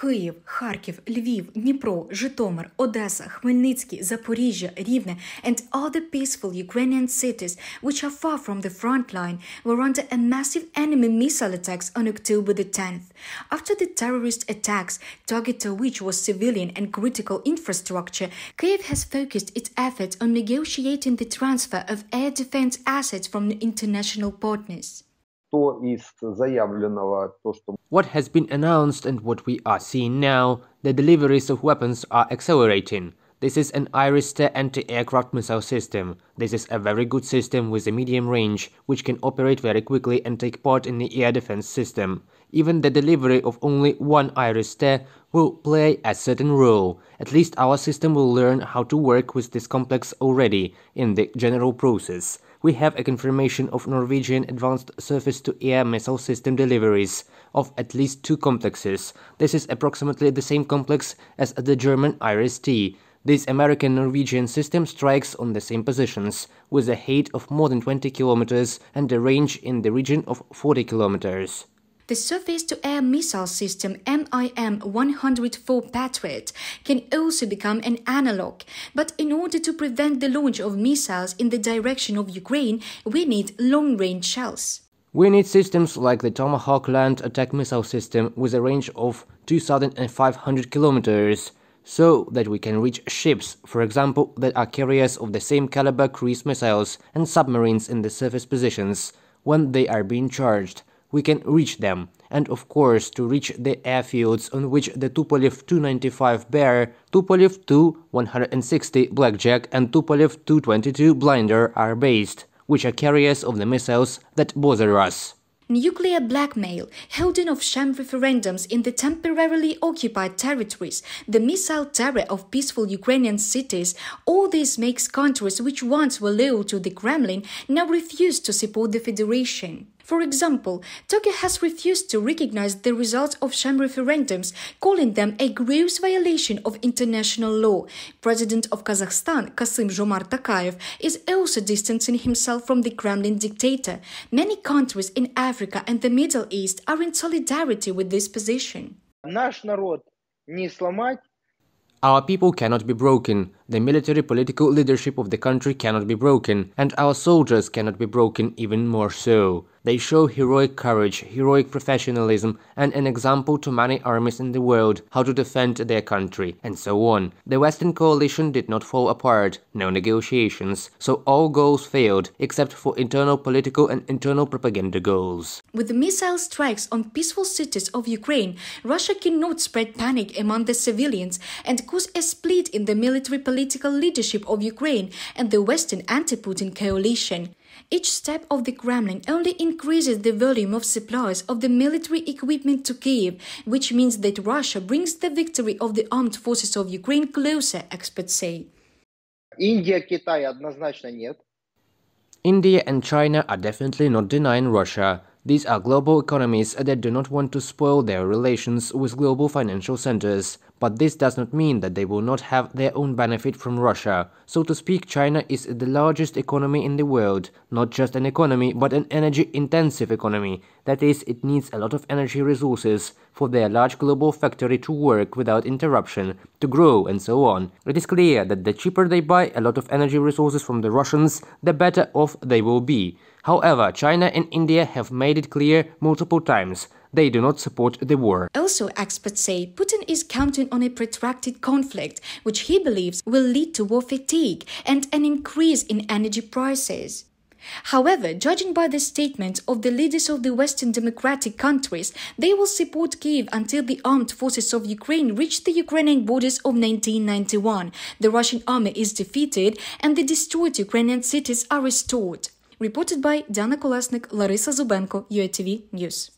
Київ, Харків, Львів, Дніпро, Житомир, Одеса, Хмельницький, Запоріжжя, Рівне, and other peaceful Ukrainian cities, which are far from the front line, were under a massive enemy missile attacks on October the 10th. After the terrorist attacks, target of which was civilian and critical infrastructure, Kyiv has focused its efforts on negotiating the transfer of air defense assets from the international partners. What has been announced and what we are seeing now, the deliveries of weapons are accelerating. This is an Iris-T anti-aircraft missile system. This is a very good system with a medium range, which can operate very quickly and take part in the air defense system. Even the delivery of only one Iris-T will play a certain role. At least our system will learn how to work with this complex already in the general process. We have a confirmation of Norwegian advanced surface-to-air missile system deliveries of at least 2 complexes. This is approximately the same complex as the German Iris-T. This American-Norwegian system strikes on the same positions, with a height of more than 20 kilometers and a range in the region of 40 kilometers. The surface-to-air missile system MIM-104 Patriot can also become an analog, but in order to prevent the launch of missiles in the direction of Ukraine, we need long-range shells. We need systems like the Tomahawk land attack missile system with a range of 2,500 kilometers, so that we can reach ships, for example, that are carriers of the same caliber cruise missiles and submarines in the surface positions when they are being charged. We can reach them, and of course to reach the airfields on which the Tupolev Tu-95 Bear, Tupolev Tu-160 Blackjack and Tupolev Tu-22 Blinder are based, which are carriers of the missiles that bother us. Nuclear blackmail, holding of sham referendums in the temporarily occupied territories, the missile terror of peaceful Ukrainian cities, all this makes countries which once were loyal to the Kremlin now refuse to support the Federation. For example, Turkey has refused to recognize the results of sham referendums, calling them a gross violation of international law. President of Kazakhstan, Kassym-Jomart Tokayev, is also distancing himself from the Kremlin dictator. Many countries in Africa and the Middle East are in solidarity with this position. Our people cannot be broken, the military-political leadership of the country cannot be broken, and our soldiers cannot be broken even more so. They show heroic courage, heroic professionalism, and an example to many armies in the world how to defend their country, and so on. The Western coalition did not fall apart, no negotiations, so all goals failed, except for internal political and internal propaganda goals. With the missile strikes on peaceful cities of Ukraine, Russia cannot spread panic among the civilians and cause a split in the military-political leadership of Ukraine and the Western anti-Putin coalition. Each step of the Kremlin only increases the volume of supplies of the military equipment to Kyiv, which means that Russia brings the victory of the armed forces of Ukraine closer, experts say. India and China are definitely not denying Russia. These are global economies that do not want to spoil their relations with global financial centers. But this does not mean that they will not have their own benefit from Russia. So to speak, China is the largest economy in the world. Not just an economy, but an energy-intensive economy. That is, it needs a lot of energy resources for their large global factory to work without interruption, to grow and so on. It is clear that the cheaper they buy a lot of energy resources from the Russians, the better off they will be. However, China and India have made it clear multiple times. They do not support the war. Also, experts say Putin is counting on a protracted conflict, which he believes will lead to war fatigue and an increase in energy prices. However, judging by the statements of the leaders of the Western democratic countries, they will support Kyiv until the armed forces of Ukraine reach the Ukrainian borders of 1991, the Russian army is defeated, and the destroyed Ukrainian cities are restored. Reported by Diana Kolesnik, Larisa Zubenko, UATV News.